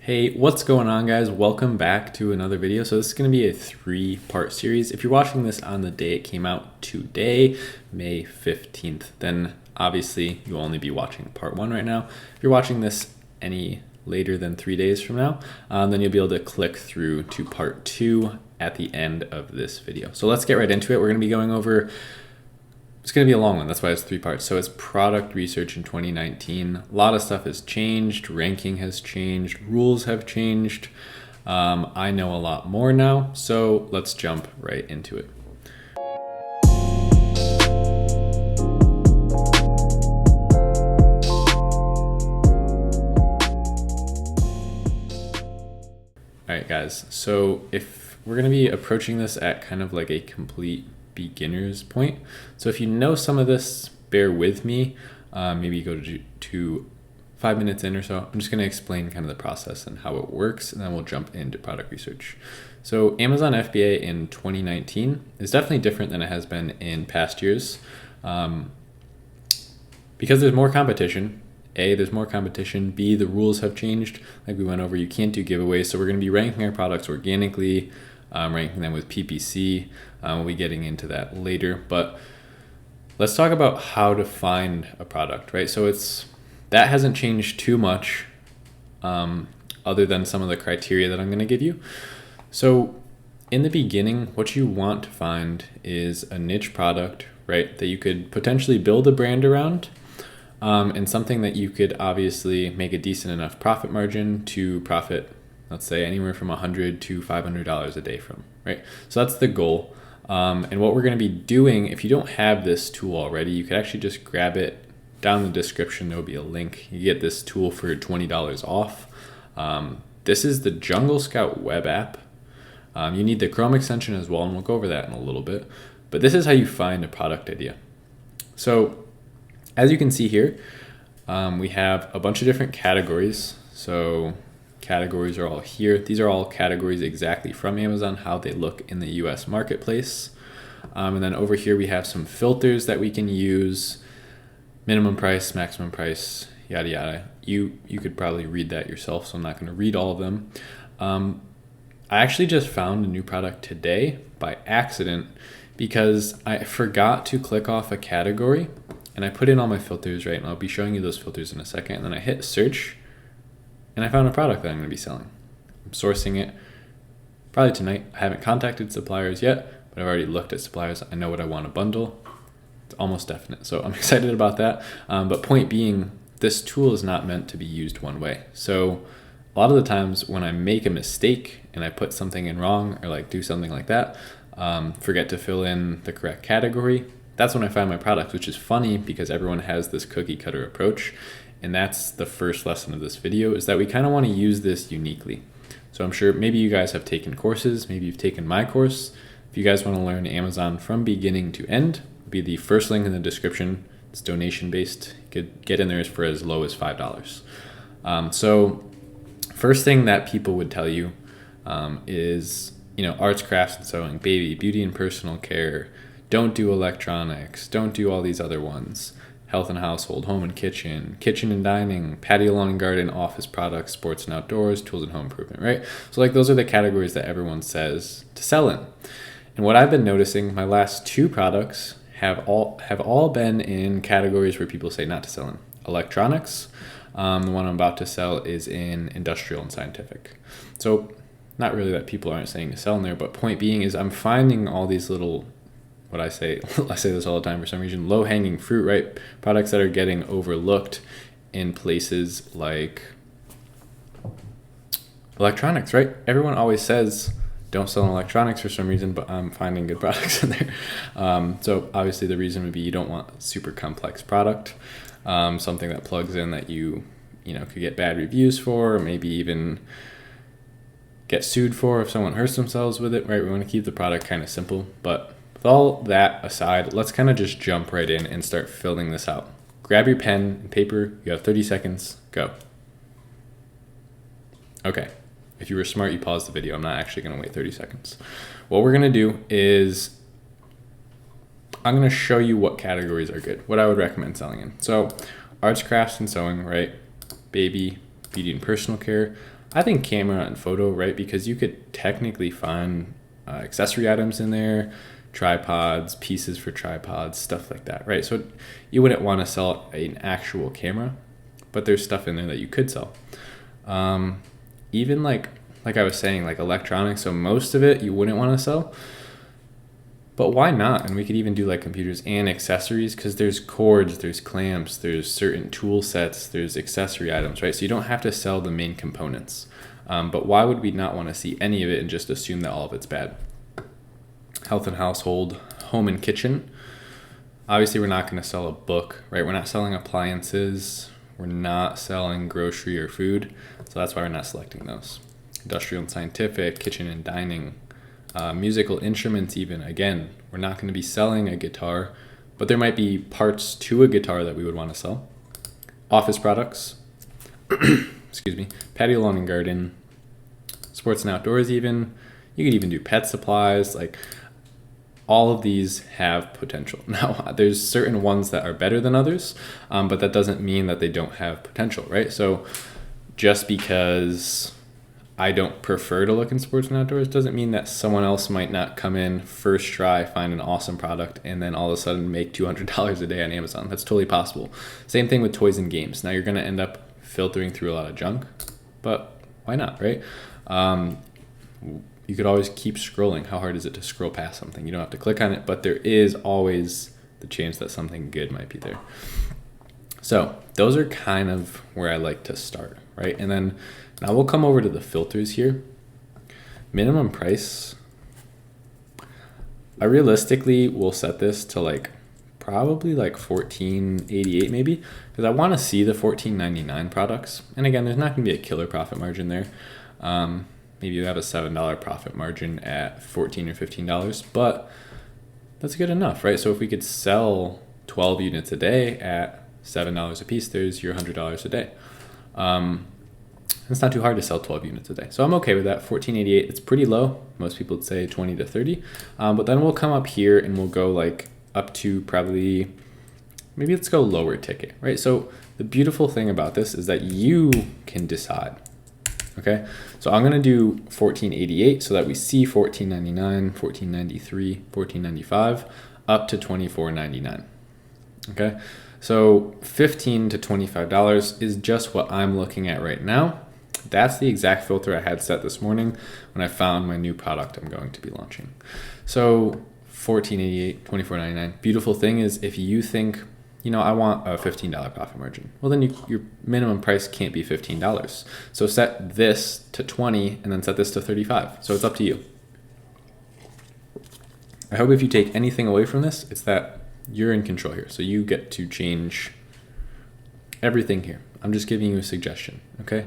Hey, what's going on, guys? Welcome back to another video. So this is going to be a 3-part series. If you're watching this on the day it came out today, May 15th, then obviously you'll only be watching part 1 right now. If you're watching this any later than 3 days from now, then you'll be able to click through to part 2 at the end of this video. So let's get right into it. We're going to be going over, it's going to be a long one. That's why it's 3 parts. So it's product research in 2019. A lot of stuff has changed. Ranking has changed. Rules have changed. I know a lot more now. So let's jump right into it. All right, guys. So if we're going to be approaching this at kind of like a complete beginner's point. So if you know some of this, bear with me. Maybe go to 5 minutes in or so. I'm just going to explain kind of the process and how it works, and then we'll jump into product research. So Amazon FBA in 2019 is definitely different than it has been in past years, because there's more competition. A, there's more competition. B, the rules have changed. Like we went over, you can't do giveaways. So we're going to be ranking our products organically, ranking them with PPC. We'll be getting into that later, but let's talk about how to find a product, right? So that hasn't changed too much, other than some of the criteria that I'm going to give you. So in the beginning, what you want to find is a niche product, right, that you could potentially build a brand around, and something that you could obviously make a decent enough profit margin to profit, let's say, anywhere from $100 to $500 a day from, right? So that's the goal. And what we're going to be doing, if you don't have this tool already, you could actually just grab it. Down in the description, there will be a link. You get this tool for $20 off. This is the Jungle Scout web app. You need the Chrome extension as well, and we'll go over that in a little bit. But this is how you find a product idea. So as you can see here, we have a bunch of different categories. So categories are all here. These are all categories exactly from Amazon, how they look in the US marketplace. And then over here we have some filters that we can use: minimum price, maximum price, yada yada. You could probably read that yourself, so I'm not going to read all of them. I actually just found a new product today by accident because I forgot to click off a category, and I put in all my filters, right? And I'll be showing you those filters in a second. And then I hit search, and I found a product that I'm going to be selling. I'm sourcing it probably tonight. I haven't contacted suppliers yet, but I've already looked at suppliers. I know what I want to bundle. It's almost definite. So I'm excited about that. But point being, this tool is not meant to be used one way. So a lot of the times when I make a mistake and I put something in wrong, or like do something like that, forget to fill in the correct category, that's when I find my product, which is funny because everyone has this cookie cutter approach. And that's the first lesson of this video, is that we kind of want to use this uniquely. So I'm sure maybe you guys have taken courses, maybe you've taken my course. If you guys want to learn Amazon from beginning to end, it'll be the first link in the description. It's donation based. You could get in there for as low as $5. So first thing that people would tell you is, arts, crafts, and sewing, baby, beauty and personal care. Don't do electronics. Don't do all these other ones. Health and household, home and kitchen, kitchen and dining, patio, lawn and garden, office products, sports and outdoors, tools and home improvement, right? So like those are the categories that everyone says to sell in. And what I've been noticing, my last 2 products have all been in categories where people say not to sell in. Electronics, the one I'm about to sell is in industrial and scientific. So not really that people aren't saying to sell in there, but point being is I'm finding all these little, I say this all the time for some reason, low-hanging fruit, right? Products that are getting overlooked in places like electronics, right? Everyone always says don't sell in electronics for some reason, but I'm finding good products in there. So obviously the reason would be you don't want super complex product, something that plugs in that you could get bad reviews for, or maybe even get sued for if someone hurts themselves with it, right? We want to keep the product kind of simple, but with all that aside, let's kind of just jump right in and start filling this out. Grab your pen and paper. You have 30 seconds. Go. Okay. If you were smart, you paused the video. I'm not actually going to wait 30 seconds. What we're going to do is I'm going to show you what categories are good, what I would recommend selling in. So arts, crafts, and sewing, right? Baby, beauty, and personal care. I think camera and photo, right? Because you could technically find accessory items in there, tripods, pieces for tripods, stuff like that, right? So you wouldn't want to sell an actual camera, but there's stuff in there that you could sell. Even like I was saying, like electronics, so most of it you wouldn't want to sell, but why not? And we could even do like computers and accessories, because there's cords, there's clamps, there's certain tool sets, there's accessory items, right? So you don't have to sell the main components. But why would we not want to see any of it and just assume that all of it's bad? Health and household, home and kitchen. Obviously, we're not going to sell a book, right? We're not selling appliances. We're not selling grocery or food. So that's why we're not selecting those. Industrial and scientific, kitchen and dining, musical instruments even. Again, we're not going to be selling a guitar, but there might be parts to a guitar that we would want to sell. Office products, excuse me, patio, lawn and garden, sports and outdoors even. You could even do pet supplies. Like, all of these have potential. Now, there's certain ones that are better than others, but that doesn't mean that they don't have potential, right? So just because I don't prefer to look in sports and outdoors doesn't mean that someone else might not come in first try, find an awesome product, and then all of a sudden make $200 a day on Amazon. That's totally possible. Same thing with toys and games. Now you're going to end up filtering through a lot of junk, but why not, right? You could always keep scrolling. How hard is it to scroll past something? You don't have to click on it, but there is always the chance that something good might be there. So those are kind of where I like to start, right? And then now we'll come over to the filters here. Minimum price. I realistically will set this to like probably like $14.88 maybe, because I want to see the $14.99 products. And again, there's not going to be a killer profit margin there. Maybe you have a $7 profit margin at $14 or $15, but that's good enough, right? So if we could sell 12 units a day at $7 a piece, there's your $100 a day. It's not too hard to sell 12 units a day. So I'm okay with that. $14.88, it's pretty low. Most people would say 20 to 30. But then we'll come up here and we'll go like up to probably, maybe let's go lower ticket, right? So the beautiful thing about this is that you can decide. Okay, so I'm gonna do $14.88 so that we see $14.99, $14.93, $14.95, up to $24.99. Okay, so $15 to $25 is just what I'm looking at right now. That's the exact filter I had set this morning when I found my new product I'm going to be launching. So $14.88, $24.99. Beautiful thing is, if you think, you know, I want a $15 profit margin, well then your minimum price can't be $15. So set this to 20 and then set this to 35. So it's up to you. I hope if you take anything away from this, it's that you're in control here. So you get to change everything here. I'm just giving you a suggestion, okay?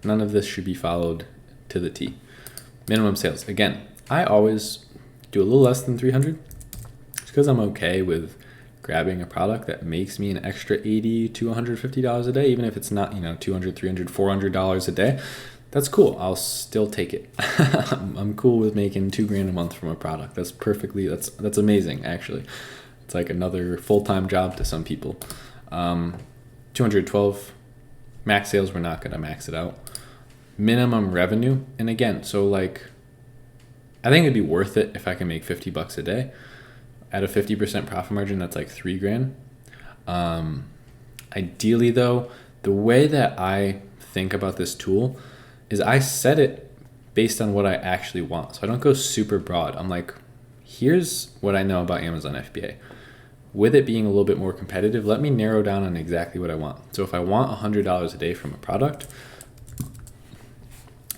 None of this should be followed to the T. Minimum sales. Again, I always do a little less than 300 just because I'm okay with grabbing a product that makes me an extra $80 to $150 a day, even if it's not, you know, $200, $300, $400 a day. That's cool. I'll still take it. I'm cool with making $2,000 a month from a product. That's perfectly, that's amazing, actually. It's like another full-time job to some people. 212 max sales, we're not going to max it out. Minimum revenue, and again, so like, I think it'd be worth it if I can make $50 a day. At a 50% profit margin, that's like $3,000. Ideally though, the way that I think about this tool is I set it based on what I actually want. So I don't go super broad. I'm like, here's what I know about Amazon FBA. With it being a little bit more competitive, let me narrow down on exactly what I want. So if I want $100 a day from a product,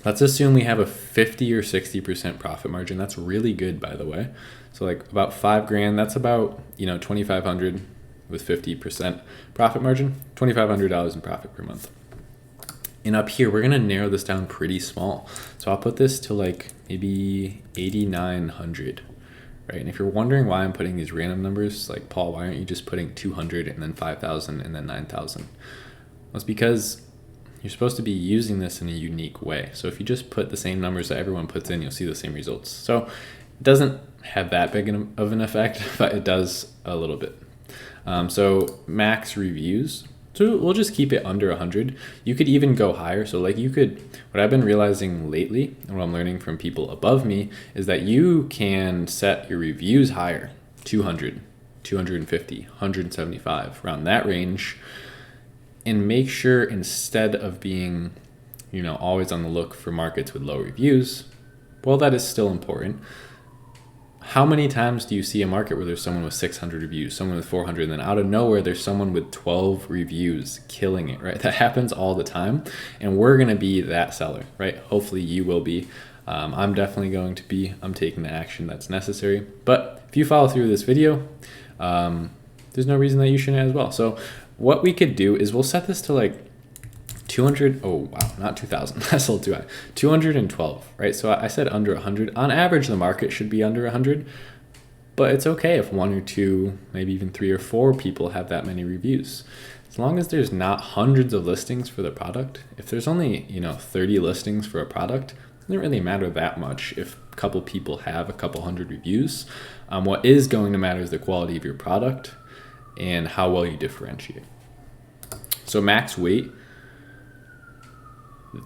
let's assume we have a 50 or 60% profit margin. That's really good, by the way. So like about $5,000, that's about, you know, $2,500 with 50% profit margin, $2,500 in profit per month. And up here, we're going to narrow this down pretty small. So I'll put this to like maybe 8,900, right? And if you're wondering why I'm putting these random numbers, like, Paul, why aren't you just putting 200 and then 5,000 and then 9,000? Well, it's because you're supposed to be using this in a unique way. So if you just put the same numbers that everyone puts in, you'll see the same results. So it doesn't have that big of an effect, but it does a little bit. So max reviews. So So we'll just keep it under 100. You could even go higher. So like what I've been realizing lately and what I'm learning from people above me is that you can set your reviews higher, 200, 250, 175, around that range, and make sure instead of being, always on the look for markets with low reviews, well, that is still important. How many times do you see a market where there's someone with 600 reviews, someone with 400, and then out of nowhere, there's someone with 12 reviews killing it, right? That happens all the time. And we're going to be that seller, right? Hopefully you will be. I'm definitely going to be. I'm taking the action that's necessary. But if you follow through this video, there's no reason that you shouldn't as well. So what we could do is we'll set this to like 200, oh wow, not 2,000, that's a little too high, 212, right? So I said under 100. On average, the market should be under 100, but it's okay if 1 or 2, maybe even 3 or 4 people have that many reviews. As long as there's not hundreds of listings for the product. If there's only, 30 listings for a product, it doesn't really matter that much if a couple people have a couple hundred reviews. What is going to matter is the quality of your product and how well you differentiate. So max weight,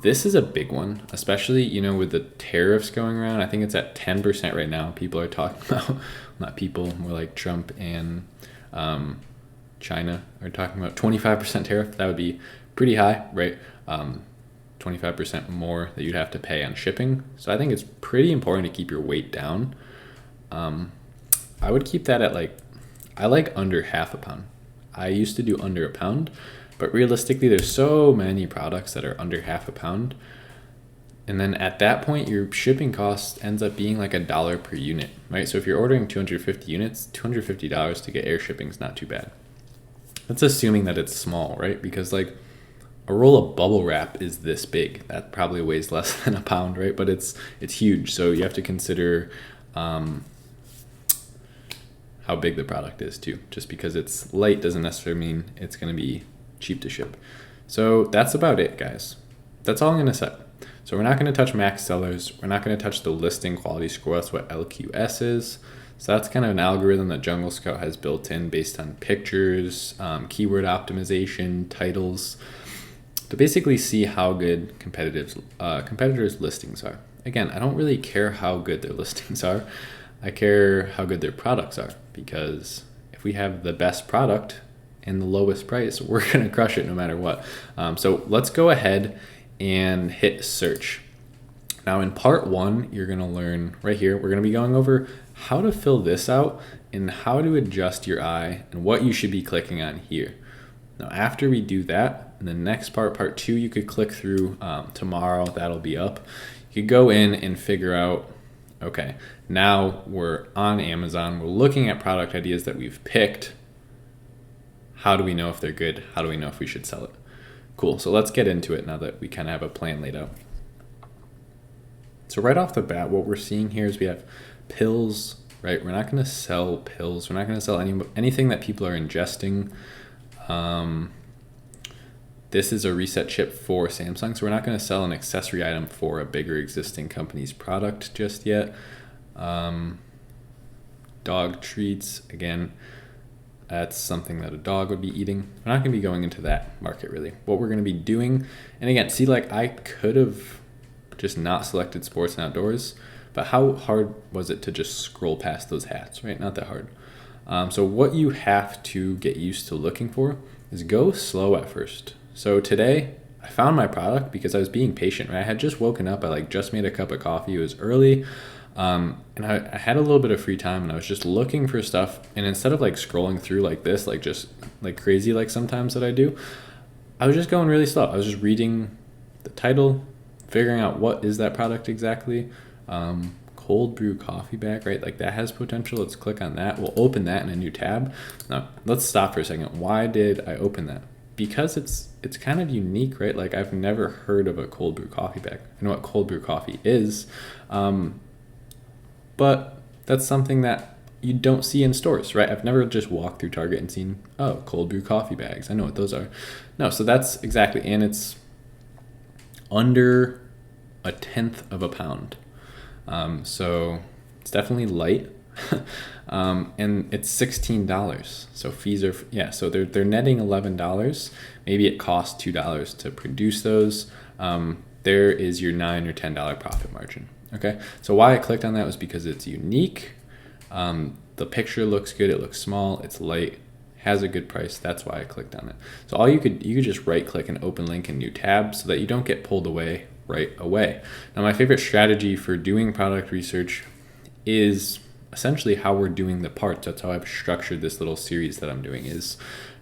this is a big one, especially, with the tariffs going around. I think it's at 10% right now. People are talking about, not people, more like Trump and China are talking about 25% tariff. That would be pretty high, right? 25% more that you'd have to pay on shipping. So I think it's pretty important to keep your weight down. I would keep that at I like under half a pound. I used to do under a pound. But realistically, there's so many products that are under half a pound. And then at that point, your shipping cost ends up being like $1 per unit, right? So if you're ordering 250 units, $250 to get air shipping is not too bad. That's assuming that it's small, right? Because a roll of bubble wrap is this big. That probably weighs less than a pound, right? But it's huge. So you have to consider how big the product is too. Just because it's light doesn't necessarily mean it's going to be cheap to ship. So that's about it, guys. That's all I'm going to set. So we're not going to touch max sellers. We're not going to touch the listing quality score. That's what LQS is. So that's kind of an algorithm that Jungle Scout has built in based on pictures, keyword optimization, titles, to basically see how good competitors' listings are. Again, I don't really care how good their listings are. I care how good their products are, because if we have the best product and the lowest price, we're going to crush it no matter what. So let's go ahead and hit search. Now in part 1, you're going to learn right here, we're going to be going over how to fill this out and how to adjust your eye and what you should be clicking on here. Now after we do that, in the next part 2, you could click through tomorrow, that'll be up. You could go in and figure out, okay, now we're on Amazon, we're looking at product ideas that we've picked. How do we know if they're good? How do we know if we should sell it? Cool, so let's get into it now that we kind of have a plan laid out. So right off the bat, what we're seeing here is we have pills, right? We're not going to sell pills. We're not going to sell anything that people are ingesting. This is a reset chip for Samsung, so we're not going to sell an accessory item for a bigger existing company's product just yet. Dog treats, again, that's something that a dog would be eating. We're not going to be going into that market really. What we're going to be doing, and again, see, I could have just not selected sports and outdoors, but how hard was it to just scroll past those hats, right? Not that hard. So what you have to get used to looking for is go slow at first. So today I found my product because I was being patient, right? I had just woken up. I just made a cup of coffee. It was early. And I had a little bit of free time and I was just looking for stuff. And instead of scrolling through like this, just crazy, sometimes that I do, I was just going really slow. I was just reading the title, figuring out what is that product exactly. Cold brew coffee bag, right? That has potential. Let's click on that. We'll open that in a new tab. Now let's stop for a second. Why did I open that? Because it's kind of unique, right? I've never heard of a cold brew coffee bag. I know what cold brew coffee is. But that's something that you don't see in stores, right? I've never just walked through Target and seen, oh, cold brew coffee bags. I know what those are. No, so that's exactly, and it's under 1/10 of a pound. So it's definitely light. And it's $16. So fees are, yeah, so they're netting $11. Maybe it costs $2 to produce those. There is your $9 or $10 profit margin. Okay, so why I clicked on that was because it's unique. The picture looks good. It looks small. It's light. Has a good price. That's why I clicked on it. So you could just right click and open link in new tab so that you don't get pulled away right away. Now, my favorite strategy for doing product research is essentially how we're doing the parts. That's how I've structured this little series that I'm doing, is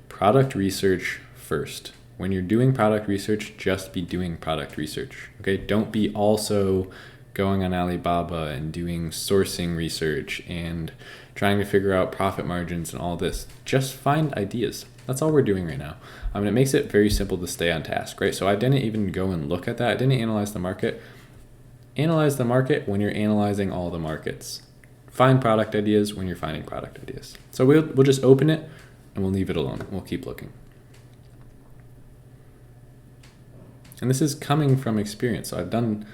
product research first. When you're doing product research, just be doing product research. Okay, don't be also going on Alibaba and doing sourcing research and trying to figure out profit margins and all this. Just find ideas. That's all we're doing right now. It makes it very simple to stay on task, right? So I didn't even go and look at that. I didn't analyze the market. Analyze the market when you're analyzing all the markets. Find product ideas when you're finding product ideas. So we'll just open it and we'll leave it alone. We'll keep looking. And this is coming from experience. So I've done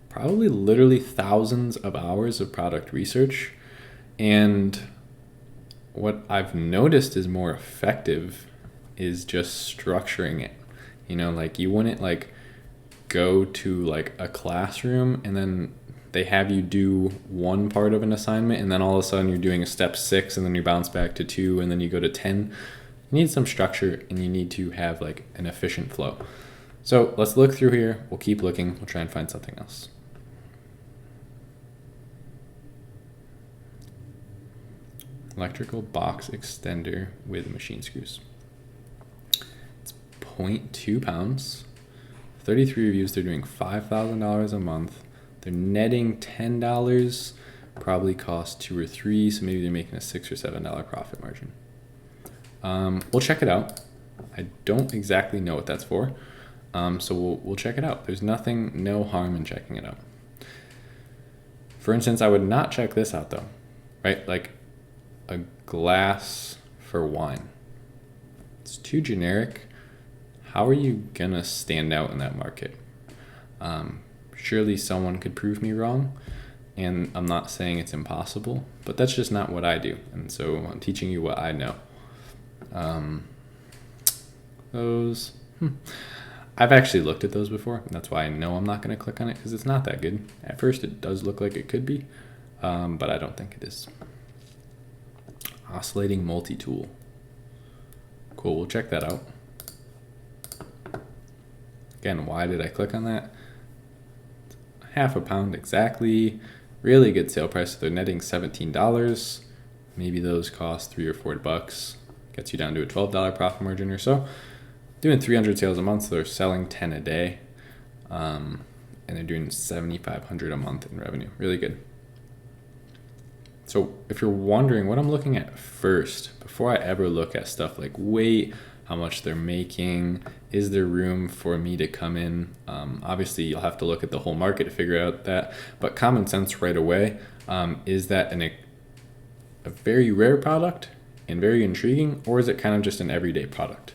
probably literally thousands of hours of product research. And what I've noticed is more effective is just structuring it. Like you wouldn't like go to like a classroom and then they have you do one part of an assignment and then all of a sudden you're doing a step 6 and then you bounce back to 2 and then you go to 10. You need some structure and you need to have like an efficient flow. So let's look through here. We'll keep looking. We'll try and find something else. Electrical box extender with machine screws. It's 0.2 pounds. 33 reviews. They're doing $5,000 a month. They're netting $10. Probably cost 2 or 3. So maybe they're making a $6 or $7 profit margin. We'll check it out. I don't exactly know what that's for. So we'll check it out. There's no harm in checking it out. For instance, I would not check this out though, right? Like a glass for wine. It's too generic. How are you gonna stand out in that market? Surely someone could prove me wrong, and I'm not saying it's impossible, but that's just not what I do. And so I'm teaching you what I know. I've actually looked at those before, and that's why I know I'm not going to click on it, because it's not that good. At first, it does look like it could be, but I don't think it is. Oscillating multi-tool. Cool, we'll check that out. Again, why did I click on that? Half a pound exactly. Really good sale price. So they're netting $17. Maybe those cost $3 or $4. Gets you down to a $12 profit margin or so. Doing 300 sales a month, so they're selling 10 a day. And they're doing $7,500 a month in revenue. Really good. So if you're wondering what I'm looking at first, before I ever look at stuff like weight, how much they're making, is there room for me to come in? Obviously, you'll have to look at the whole market to figure out that. But common sense right away, is that a very rare product and very intriguing, or is it kind of just an everyday product?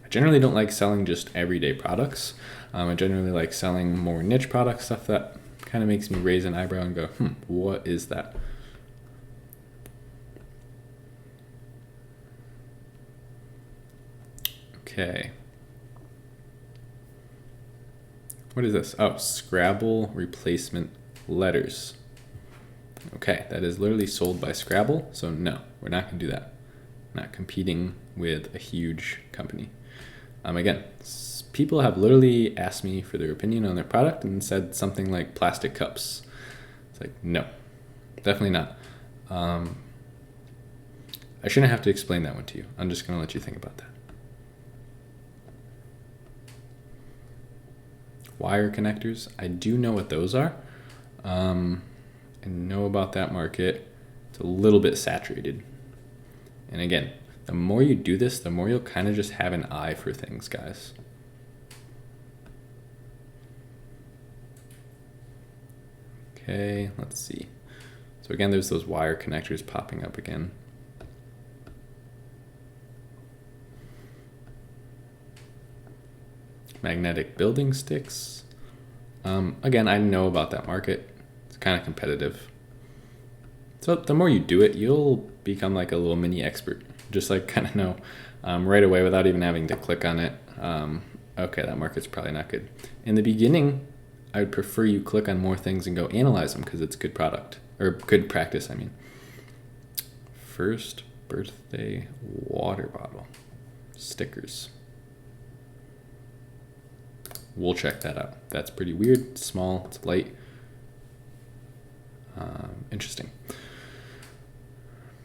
I generally don't like selling just everyday products. I generally like selling more niche products, stuff that kind of makes me raise an eyebrow and go, what is that? Okay. What is this? Oh, Scrabble replacement letters. Okay, that is literally sold by Scrabble. So no, we're not going to do that. Not competing with a huge company. Again, people have literally asked me for their opinion on their product and said something like plastic cups. It's like, no, definitely not. I shouldn't have to explain that one to you. I'm just going to let you think about that. Wire connectors, I do know what those are. I know about that market. It's a little bit saturated. And again, the more you do this, the more you'll kind of just have an eye for things, guys. Okay, let's see. So again, there's those wire connectors popping up again. Magnetic building sticks. Again, I know about that market. It's kind of competitive. So the more you do it, you'll become like a little mini expert. Just like kind of know right away without even having to click on it. Okay, that market's probably not good. In the beginning, I would prefer you click on more things and go analyze them because it's good product or good practice. I mean, first birthday water bottle stickers. We'll check that out. That's pretty weird. It's small. It's light. Interesting.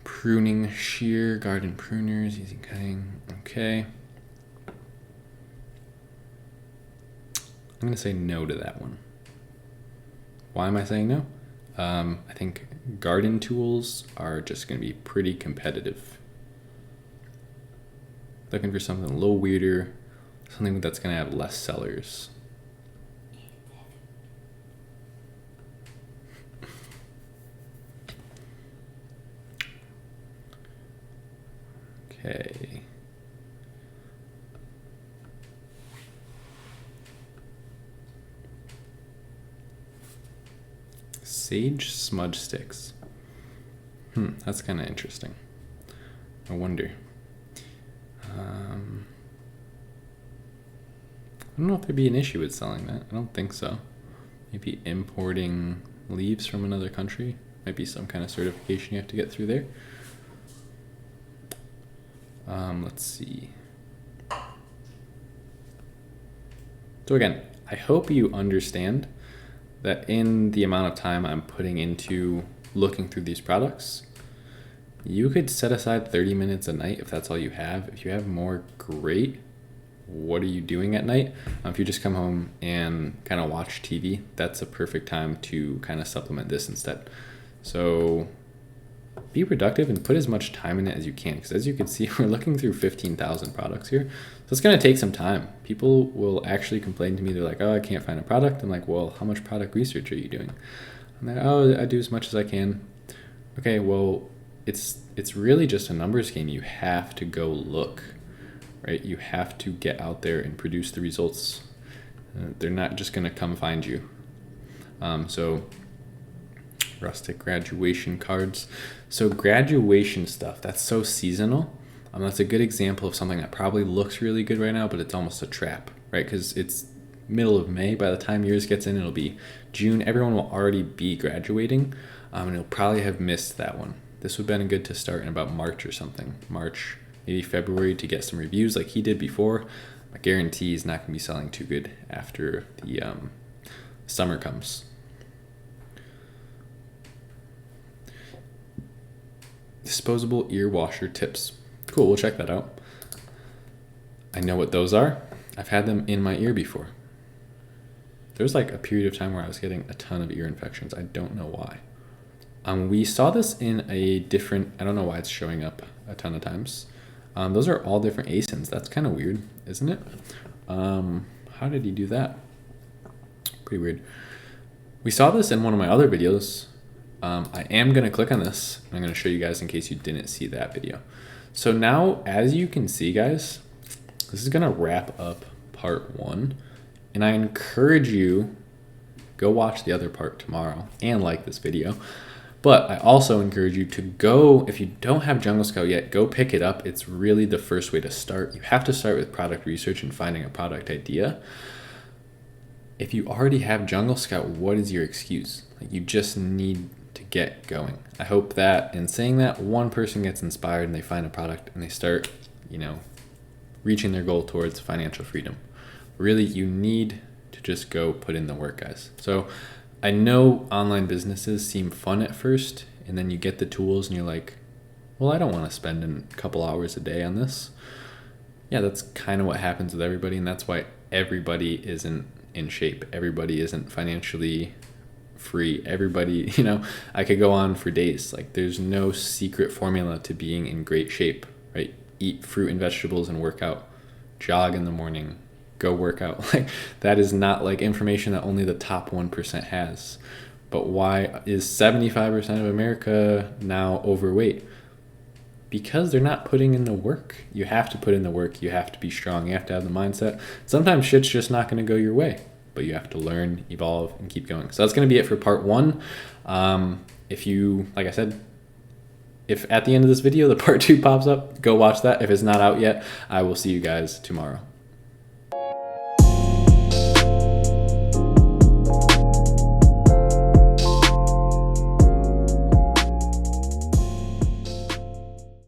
Pruning shear, garden pruners, easy cutting. Okay. I'm going to say no to that one. Why am I saying no? I think garden tools are just going to be pretty competitive. Looking for something a little weirder, something that's going to have less sellers. Okay. Sage smudge sticks. That's kind of interesting. I wonder. I don't know if there'd be an issue with selling that. I don't think so. Maybe importing leaves from another country. Might be some kind of certification you have to get through there. Let's see. So again, I hope you understand that in the amount of time I'm putting into looking through these products, you could set aside 30 minutes a night if that's all you have. If you have more, great. What are you doing at night? If you just come home and kind of watch TV, that's a perfect time to kind of supplement this instead. So be productive and put as much time in it as you can, because as you can see, we're looking through 15,000 products here. So it's going to take some time. People will actually complain to me. They're like, oh, I can't find a product. I'm like, well, how much product research are you doing? I'm like, oh, I do as much as I can. Okay, well, it's really just a numbers game. You have to go look, right? You have to get out there and produce the results. They're not just going to come find you. So rustic graduation cards. So graduation stuff, that's so seasonal. That's a good example of something that probably looks really good right now, but it's almost a trap, right? Because it's middle of May. By the time yours gets in, it'll be June. Everyone will already be graduating, and you'll probably have missed that one. This would have been good to start in about March or something. March, maybe February, to get some reviews like he did before. I guarantee he's not going to be selling too good after the summer comes. Disposable ear washer tips. Cool, we'll check that out. I know what those are. I've had them in my ear before. There's like a period of time where I was getting a ton of ear infections. I don't know why. We saw this in a different, I don't know why it's showing up a ton of times. Those are all different ASINs. That's kind of weird, isn't it? How did he do that? Pretty weird. We saw this in one of my other videos. I am going to click on this. I'm going to show you guys in case you didn't see that video. So now, as you can see, guys, this is going to wrap up part 1. And I encourage you, go watch the other part tomorrow and like this video. But I also encourage you to go, if you don't have Jungle Scout yet, go pick it up. It's really the first way to start. You have to start with product research and finding a product idea. If you already have Jungle Scout, what is your excuse? Like, you just need to get going. I hope that in saying that, one person gets inspired and they find a product and they start, reaching their goal towards financial freedom. Really, you need to just go put in the work, guys. So I know online businesses seem fun at first, and then you get the tools and you're like, well, I don't want to spend a couple hours a day on this. Yeah, that's kind of what happens with everybody, and that's why everybody isn't in shape. Everybody isn't financially free. Everybody, I could go on for days. Like, there's no secret formula to being in great shape, right? Eat fruit and vegetables and work out. Jog in the morning. Go work out. Like, that is not like information that only the top 1% has. But why is 75% of America now overweight? Because they're not putting in the work. You have to put in the work. You have to be strong. You have to have the mindset. Sometimes shit's just not going to go your way, but you have to learn, evolve, and keep going. So that's going to be it for part 1. if you, like I said, if at the end of this video the part 2 pops up, go watch that. If it's not out yet, I will see you guys tomorrow.